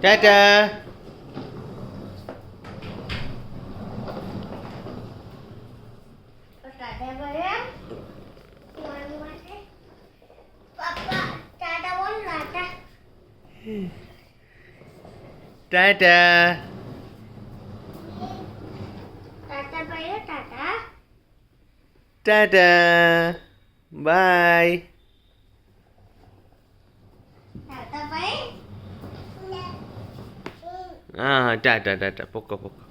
Tata. Tata. Tata. By. ആ ടാറ്റ ടാറ്റ പൊക്കോ പൊക്കോ.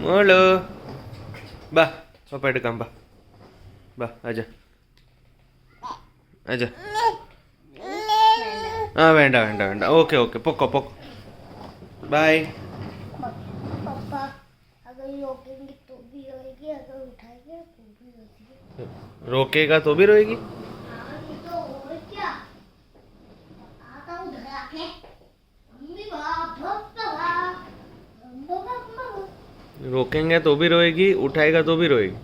മോളു ബാ പപ്പ എടുക്കാം ബാ ബാ അജ അജ. ആ വേണ്ട വേണ്ട വേണ്ട ഓക്കെ ഓക്കെ പൊക്കോ പൊക്കോ ബൈ. रोकेगा तो भी रोएगी. रोकेंगे तो भी रोएगी, उठाएगा तो भी रोएगी.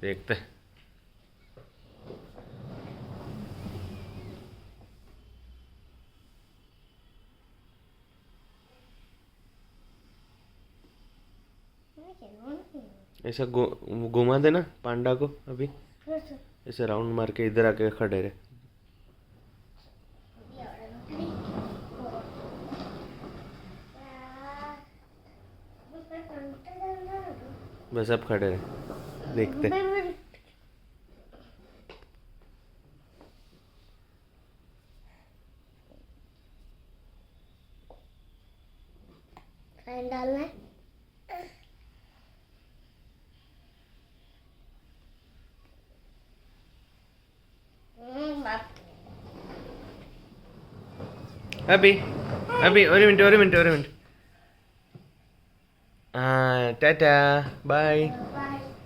देखते हैं. ऐसा घुमा देना पांडा को अभी ऐसे राउंड मार के इधर आके खड़े रहे. बस अब खड़े रहे देखते. डालना है. अभी अभी ഒരു മിനിറ്റ് ഒരു മിനിറ്റ് ഒരു മിനിറ്റ്. ആ ടാറ്റാ ബൈ.